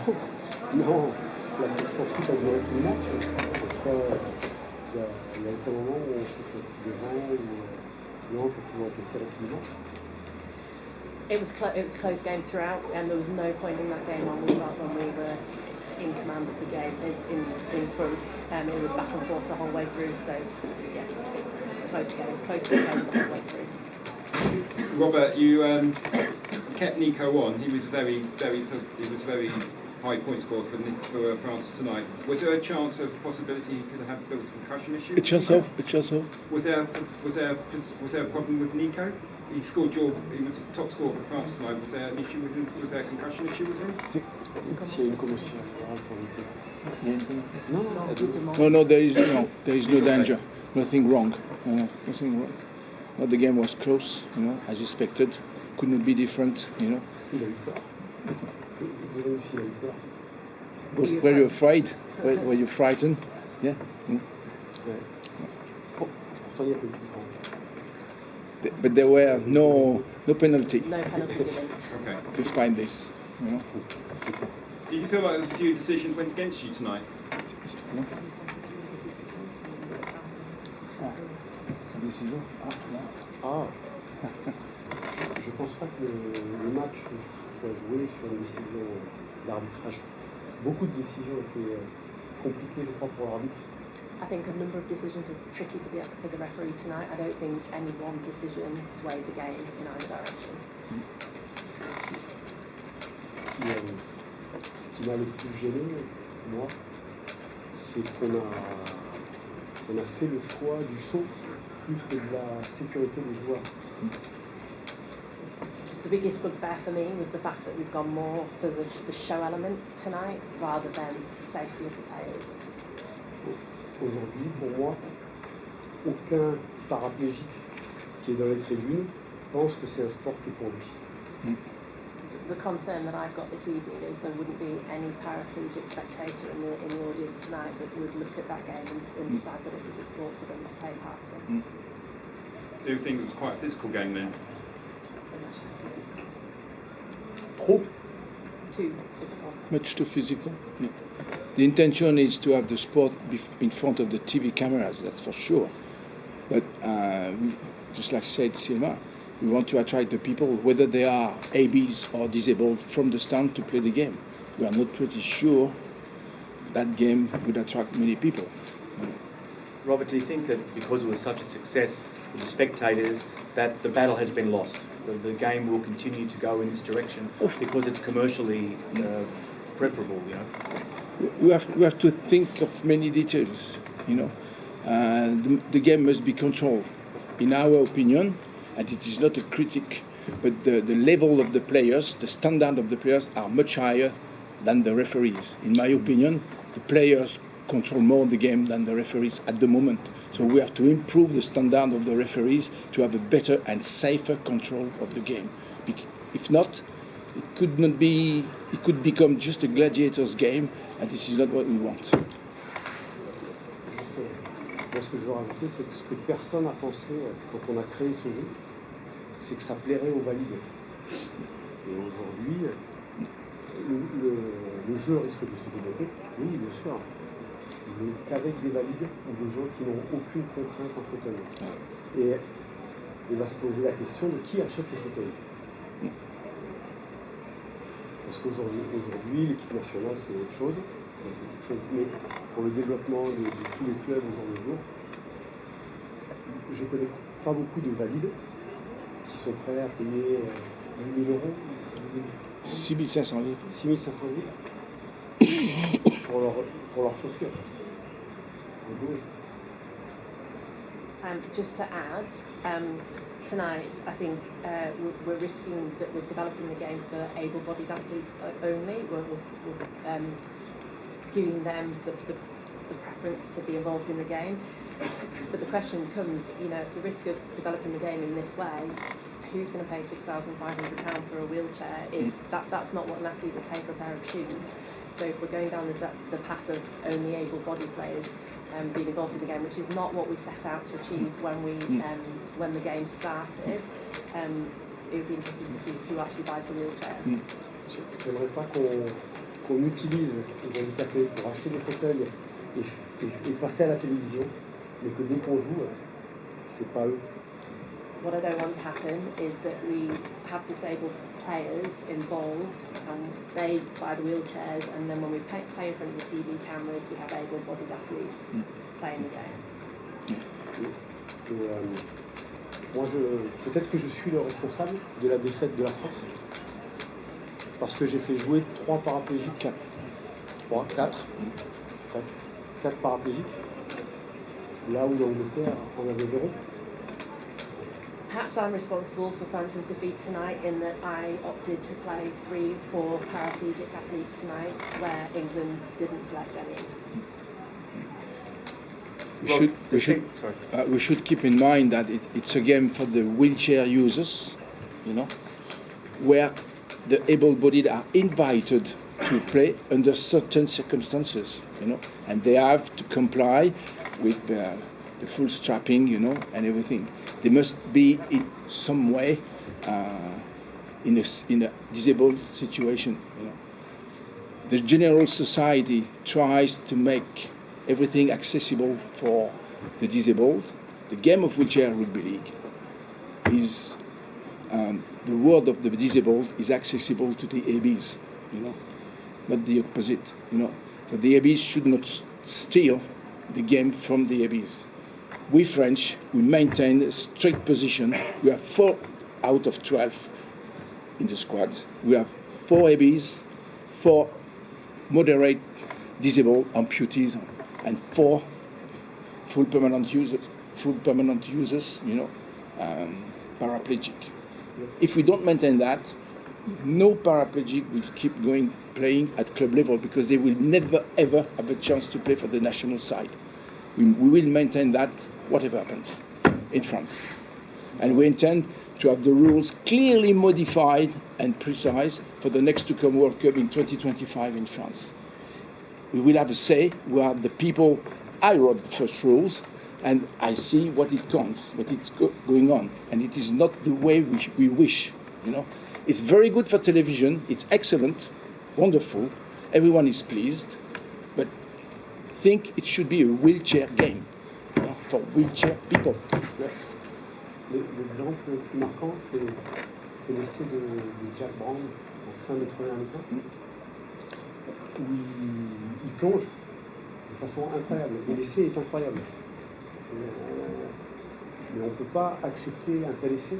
Non, la course poursuite a duré tout le match. Il y a aucun moment où on s'est fait devant ou non, c'est toujours été serré tout le match. It was a close game throughout, and there was no point in that game when we were in command of the game, in front. It was back and forth the whole way through, so yeah, close game the whole way through. Robert, you kept Nico on. He was very high point scorer for France tonight. Was there a chance, there was a possibility he could have there was a concussion issue? A chance of. Was there a problem with Nico? He was top scorer for France tonight. Was there an issue with him? Was there a concussion issue with him? S'il y a une commotion pour Nico. No, there is no danger. Nothing wrong. Nothing wrong. Well, the game was close, as expected. Could not be different, Il a eu peur. Were you afraid? Were you frightened? Yeah. But there were no penalty. No penalty given. Okay. Despite this, Do you feel like there's a few decisions went against you tonight? Je pense pas que le match soit joué sur une décision d'arbitrage. Beaucoup de décisions étaient compliquées, je crois, pour l'arbitre. I think a number of decisions were tricky for the referee tonight. I don't think any one decision swayed the game in either direction. Ce qui m'a le plus gêné, moi, c'est qu'on a fait le choix du show plus que de la sécurité des joueurs. The biggest bugbear for me was the fact that we've gone more for the show element tonight rather than the safety of the players. Aujourd'hui, pour moi, aucun paraplégique qui est dans les tribunes pense que c'est un sport qui est pour lui. The concern that I've got this evening is there wouldn't be any paraplegic spectator in the audience tonight that would look at that game and decide that it was a sport for them to take part in. Do you think it was quite a physical game then? Trop. Too physical. Much too physical. Yeah. The intention is to have the sport in front of the TV cameras, that's for sure. But just like said Sylvain, we want to attract the people, whether they are ABs or disabled, from the stand to play the game. We are not pretty sure that game would attract many people. Robert, do you think that because it was such a success with the spectators, that the battle has been lost? The game will continue to go in this direction because it's commercially preferable, We have to think of many details, The game must be controlled, in our opinion, and it is not a critic, but the level of the players, the standard of the players are much higher than the referees. In my opinion, the players control more the game than the referees at the moment. So we have to improve the standard of the referees to have a better and safer control of the game. If not, it could become just a gladiators game, and this is not what we want. Moi, ce que je veux rajouter, c'est que ce que personne n'a pensé quand on a créé ce jeu, c'est que ça plairait aux valides. Et aujourd'hui, le jeu risque de se développer, oui, bien sûr, mais qu'avec des valides ou des gens qui n'ont aucune contrainte en fauteuil. Et il va se poser la question de qui achète les fauteuils. Parce qu'aujourd'hui, l'équipe nationale, c'est autre chose. Mais pour le développement de tous les clubs au jour le jour, je ne connais pas beaucoup de valides qui sont prêts à payer 8 000 euros. 6 500 livres. 6 500 livres pour leurs chaussures. Just to add, tonight I think we're risking that we're developing the game for able-bodied athletes only. We're giving them the preference to be involved in the game. But the question comes, the risk of developing the game in this way, who's going to pay £6,500 for a wheelchair if that's not what an athlete would pay for a pair of shoes? So if we're going down the path of only able-bodied players being involved in the game, which is not what we set out to achieve when the game started, it would be interesting to see who actually buys the wheelchair. J'aimerais pas qu'on utilise les handicapés pour acheter des fauteuils et passer à la télévision, mais que dès qu'on joue, c'est pas eux. What I don't want to happen is that we have disabled players involved and they buy the wheelchairs, and then when we play in front of the TV cameras, we have able-bodied athletes playing the game. Moi, peut-être que je suis le responsable de la défaite de la France, parce que j'ai fait jouer 3 paraplégiques, 4 paraplégiques, là où l'Angleterre en avait 0. Perhaps I'm responsible for France's defeat tonight in that I opted to play 3, 4 paraplegic athletes tonight, where England didn't select any. We should keep in mind that it's a game for the wheelchair users, you know, where the able-bodied are invited to play under certain circumstances, you know, and they have to comply with the full strapping, you know, and everything. They must be in some way in a disabled situation, you know. The general society tries to make everything accessible for the disabled. The game of wheelchair rugby league is the world of the disabled is accessible to the ABs, you know, not the opposite, you know. So the ABs should not steal the game from the ABs. We French, we maintain a strict position. We have 4 out of 12 in the squad. We have 4 ABs, 4 moderate disabled amputees, and 4 full permanent users, you know, paraplegic. If we don't maintain that, no paraplegic will keep playing at club level, because they will never ever have a chance to play for the national side. We will maintain that whatever happens in France. And we intend to have the rules clearly modified and precise for the next to come World Cup in 2025 in France. We will have a say. We are the people. I wrote the first rules, and I see what it counts, what it's going on, and it is not the way we wish. You know, it's very good for television. It's excellent, wonderful. Everyone is pleased, but I think it should be a wheelchair game, you know, for wheelchair people. L'exemple plus marquant, c'est l'essai de Jack Brown en fin de première mi-temps, où il plonge de façon incroyable. Et l'essai est incroyable. Mais on ne peut pas accepter un tel essai,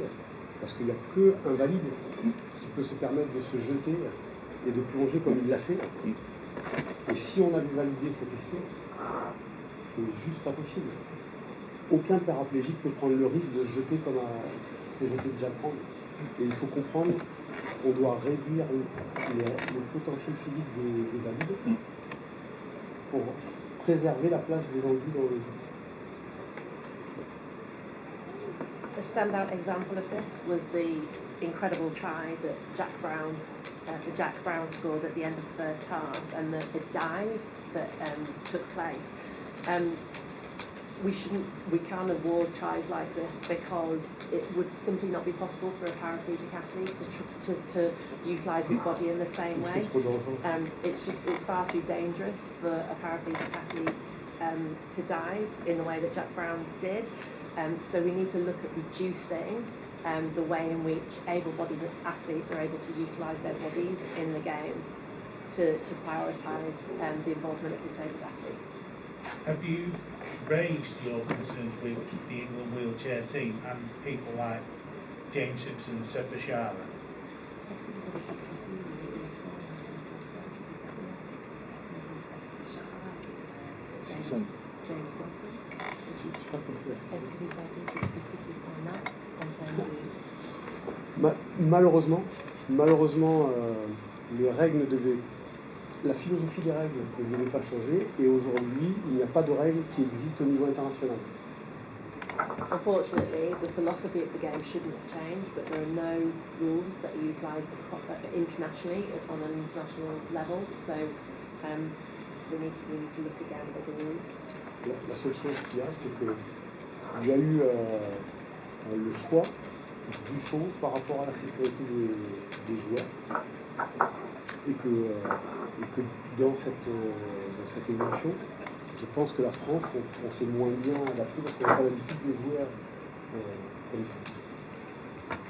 parce qu'il n'y a qu'un valide qui peut se permettre de se jeter et de plonger comme il l'a fait. Et si on avait validé cet essai, c'est juste pas possible. Aucun paraplégique peut prendre le risque de se jeter comme s'est jeté Jack Brown. Et il faut comprendre qu'on doit réduire le potentiel physique des valides pour préserver la place des andouilles dans le jeu. A standout example of this was the incredible try that Jack Brown scored at the end of the first half, and the dive that took place. We can't award tries like this because it would simply not be possible for a paraplegic athlete to utilise his body in the same way. It's far too dangerous for a paraplegic athlete to dive in the way that Jack Brown did. So we need to look at reducing the way in which able-bodied athletes are able to utilise their bodies in the game to prioritise the involvement of disabled athletes. Have you raised your concerns with the England wheelchair team and people like James Simpson and Seb Bashara? James Simpson. Est-ce que vous avez discuté ce point-là en termes de... Malheureusement, les règles la philosophie des règles ne devait pas changer, et aujourd'hui, il n'y a pas de règles qui existent au niveau international. Unfortunately, the philosophy of the game shouldn't change, but there are no rules that are utilised internationally on an international level. So we need to look again at the rules. La seule chose qu'il y a, c'est qu'il y a eu le choix du show par rapport à la sécurité des joueurs. et que dans cette évolution, je pense que la France, on s'est moins bien adapté parce qu'on n'a pas l'habitude de jouer comme il faut.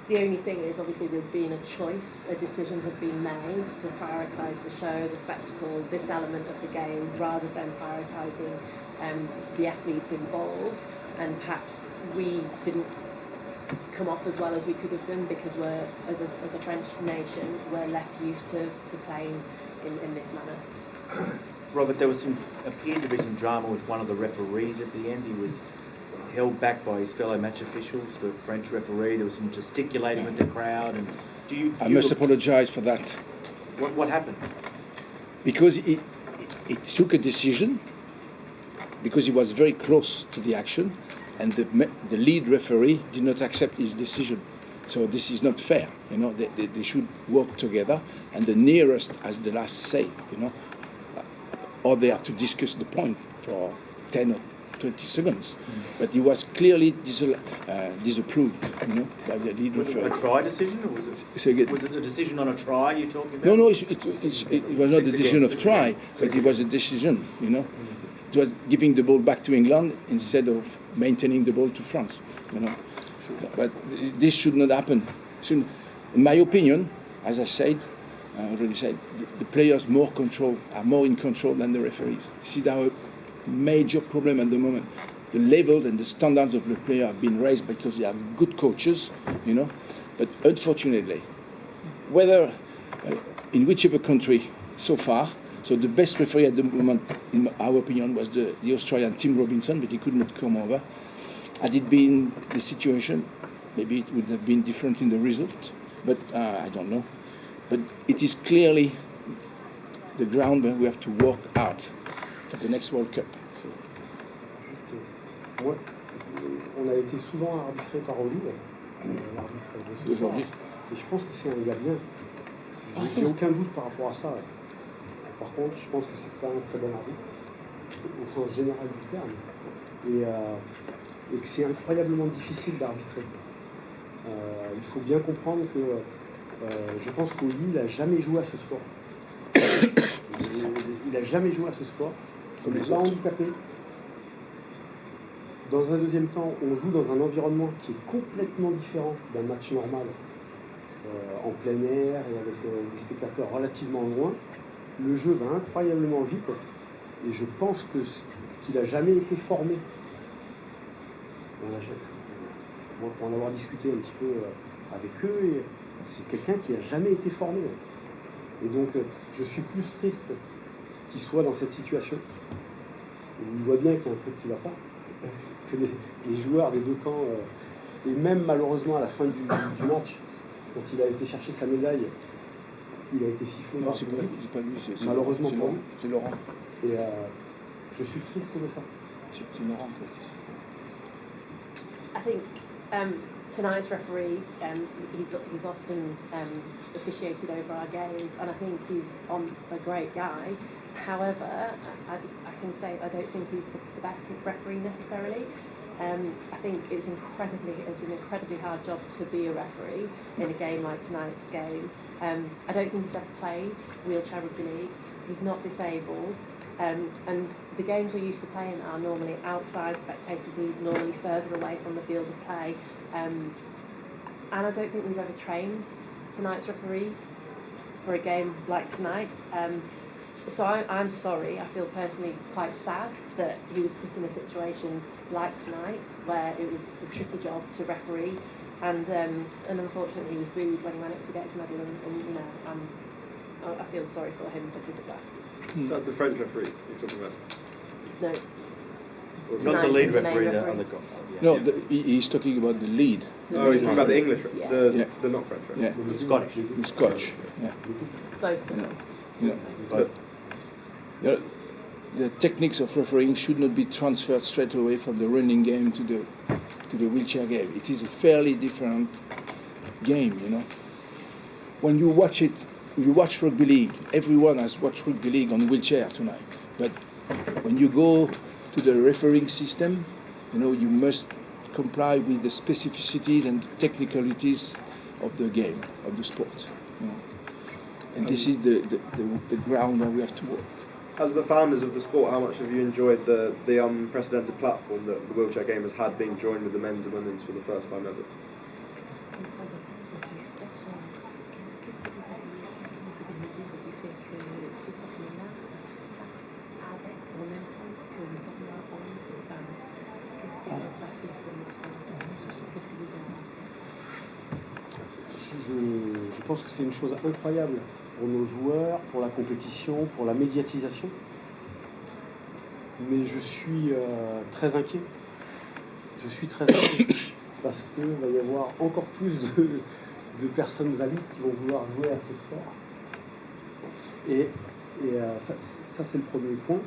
The only thing is, obviously, there's been a choice, a decision has been made to prioritise the show, the spectacle, this element of the game, rather than prioritising the athletes involved. And perhaps we didn't come off as well as we could have done because we're, as a French nation, we're less used to playing in this manner. Robert, there was appeared to be some drama with one of the referees at the end. He was held back by his fellow match officials, the French referee. There was some gesticulating with the crowd. And I must apologise for that. What happened? Because it took a decision, because he was very close to the action, and the lead referee did not accept his decision. So this is not fair, you know. They should work together, and the nearest has the last say, you know. Or they have to discuss the point for 10 or 20 seconds. But he was clearly disapproved, you know, by the lead referee. Was it a try decision, or was it a decision on a try you're talking about? No, it was not a decision of try, but it was a decision, you know. It was giving the ball back to England instead of maintaining the ball to France, you know. But this should not happen. In my opinion, as I said, I already said, the players are more in control than the referees. This is our major problem at the moment. The levels and the standards of the player have been raised because they have good coaches, you know. But unfortunately, whether in whichever country so far, so the best referee at the moment, in our opinion, was the Australian Tim Robinson, but he could not come over. Had it been the situation, maybe it would have been different in the result, but I don't know. But it is clearly the ground where we have to work hard for the next World Cup. Juste, moi, on a été souvent arbitré par Olive, l'arbitre d'aujourd'hui, et je pense que c'est un gars bien. J'ai aucun doute par rapport à ça. Par contre, je pense que c'est pas un très bon arbitre, au sens général du terme, et que c'est incroyablement difficile d'arbitrer. Il faut bien comprendre que je pense qu'Oli, il n'a jamais joué à ce sport. Il n'a jamais joué à ce sport. Il n'est pas handicapé. Dans un deuxième temps, on joue dans un environnement qui est complètement différent d'un match normal, en plein air et avec des spectateurs relativement loin. Le jeu va incroyablement vite et je pense qu'il n'a jamais été formé. Moi, pour en avoir discuté un petit peu avec eux, c'est quelqu'un qui n'a jamais été formé. Et donc, je suis plus triste qu'il soit dans cette situation. Il voit bien qu'il y a un truc qui ne va pas, que les joueurs des deux camps, et même malheureusement à la fin du match, quand il a été chercher sa médaille, il a été sifflé. Non, c'est pas lui, c'est malheureusement pour lui. C'est Laurent. Et je suis triste de ça. C'est Laurent. I think tonight's referee, he's often officiated over our games, and I think he's a great guy. However, I can say I don't think he's the best referee necessarily. I think it's an incredibly hard job to be a referee in a game like tonight's game. I don't think he's ever played wheelchair rugby league. He's not disabled. And the games we're used to playing are normally outside, spectators are normally further away from the field of play. And I don't think we've ever trained tonight's referee for a game like tonight. So I'm sorry, I feel personally quite sad that he was put in a situation like tonight where it was a tricky job to referee, and unfortunately he was booed when he went up to get his medal, and you know, I feel sorry for him because of that. That's the French referee you're talking about? No. Not the lead referee, the referee. other guy. No, he's talking about the lead. Oh, he's talking about the English, Yeah. the not French referee. Yeah, The Scottish. the Scotch. Yeah. Both of them. Both. The techniques of refereeing should not be transferred straight away from the running game to the wheelchair game. It is a fairly different game, you know. When you watch it, you watch rugby league. Everyone has watched rugby league on wheelchair tonight. But when you go to the refereeing system, you know, you must comply with the specificities and technicalities of the game, of the sport. You know. And this is the ground where we have to work. As the founders of the sport, how much have you enjoyed the unprecedented platform that the wheelchair game has had, being joined with the men's and women's for the first time ever? Je pense que c'est une chose incroyable pour nos joueurs, pour la compétition, pour la médiatisation. Mais je suis très inquiet. Je suis très inquiet parce qu'il va y avoir encore plus de personnes valides qui vont vouloir jouer à ce sport. Et ça c'est le premier point.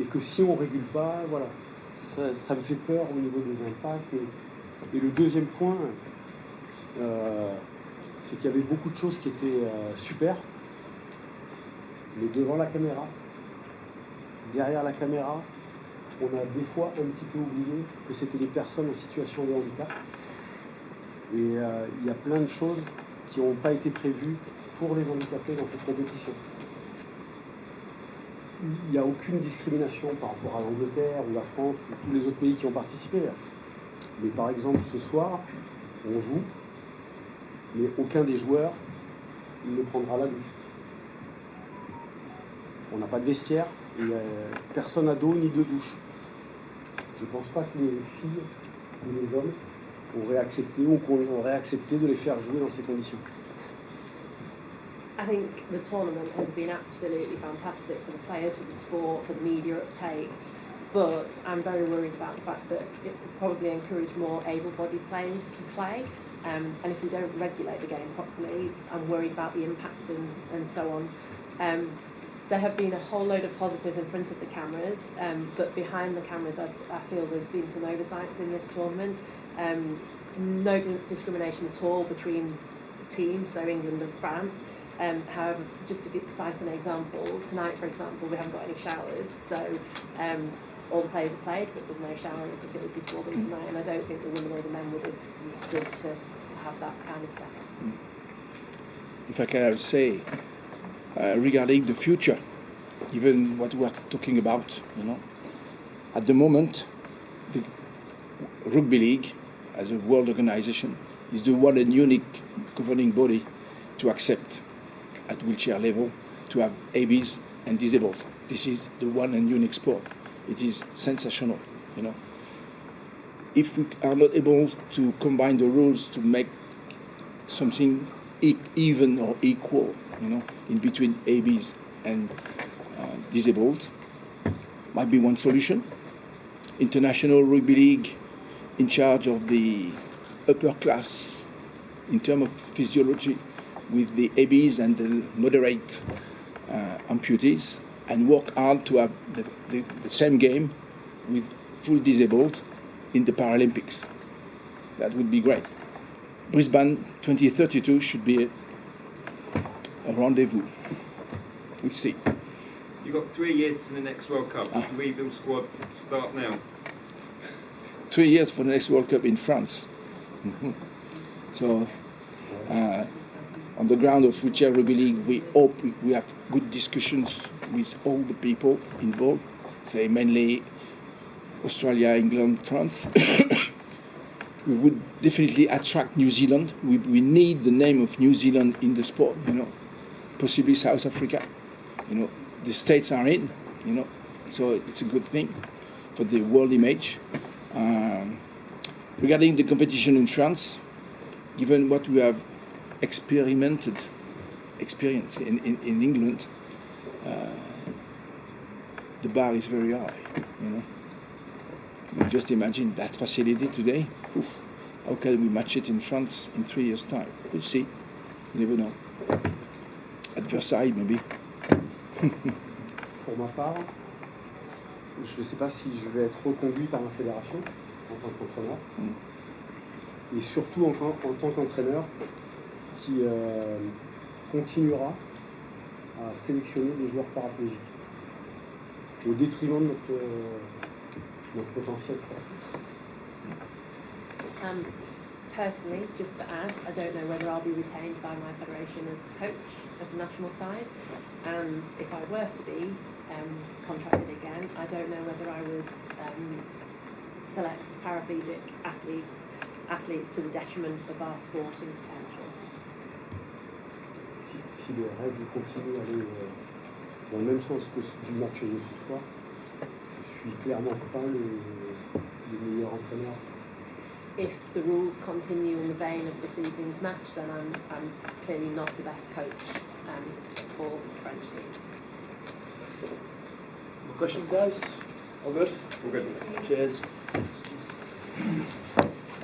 Et que si on ne régule pas, voilà, ça me fait peur au niveau des impacts. Et le deuxième point, c'est qu'il y avait beaucoup de choses qui étaient super, mais devant la caméra, derrière la caméra, on a des fois un petit peu oublié que c'était les personnes en situation de handicap. Et il y a plein de choses qui n'ont pas été prévues pour les handicapés dans cette compétition. Il n'y a aucune discrimination par rapport à l'Angleterre ou la France ou tous les autres pays qui ont participé. Mais par exemple, ce soir, on joue, mais aucun des joueurs ne prendra la douche. On n'a pas de vestiaire, et personne n'a d'eau ni de douche. Je ne pense pas que les filles ou les hommes auraient accepté ou qu'on aurait accepté de les faire jouer dans ces conditions. I think the tournament has been absolutely fantastic for the players, for the sport, for the media uptake. But I'm very worried about the fact that it will probably encourage more able-bodied players to play. And if we don't regulate the game properly, I'm worried about the impact and so on. There have been a whole load of positives in front of the cameras, but behind the cameras I feel there's been some oversights in this tournament. No discrimination at all between teams, so England and France. However, just to cite an example, tonight, for example, we haven't got any showers, so all the players have played, but there's no showering facilities for them tonight, and I don't think the women or the men would have stood to have that kind of setup. If I can say, regarding the future, even what we are talking about, at the moment, the Rugby League, as a world organization, is the one and unique governing body to accept at wheelchair level to have ABs and disabled. This is the one and unique sport. It is sensational, If we are not able to combine the rules to make something even or equal, in between ABs and disabled, might be one solution. International Rugby League in charge of the upper class in terms of physiology with the ABs and the moderate amputees, and work hard to have the same game with full disabled in the Paralympics. That would be great. Brisbane 2032 should be a rendezvous. We'll see. You've got 3 years to the next World Cup. The rebuild squad start now. 3 years for the next World Cup in France. So, on the ground of Wheelchair Rugby League, we hope we have good discussions with all the people involved, say mainly Australia, England, France. We would definitely attract New Zealand. We need the name of New Zealand in the sport, possibly South Africa. The States are in, so it's a good thing for the world image. Regarding the competition in France, given what we have experience in England, the bar is very high, Just imagine that facility today. Oof, how can we match it in France in 3 years' time? We'll see. You never know. At Versailles, maybe. Pour ma part, je ne sais pas si je vais être reconduit par la fédération en tant qu'entraîneur, et surtout en tant qu'entraîneur qui continuera à sélectionner des joueurs paraplégiques au détriment de notre potentiel sportif. personally, just to add, I don't know whether I'll be retained by my federation as coach of the national side, and if I were to be contracted again, I don't know whether I would select paraplegic athletes to the detriment of our sporting potential. Si les règles continuent à aller dans le même sens que du match de ce soir, je suis clairement pas le meilleur entraîneur. If the rules continue in the vein of this evening's match, then I'm clearly not the best coach for the French league. Questions, guys? All good? All good. Cheers.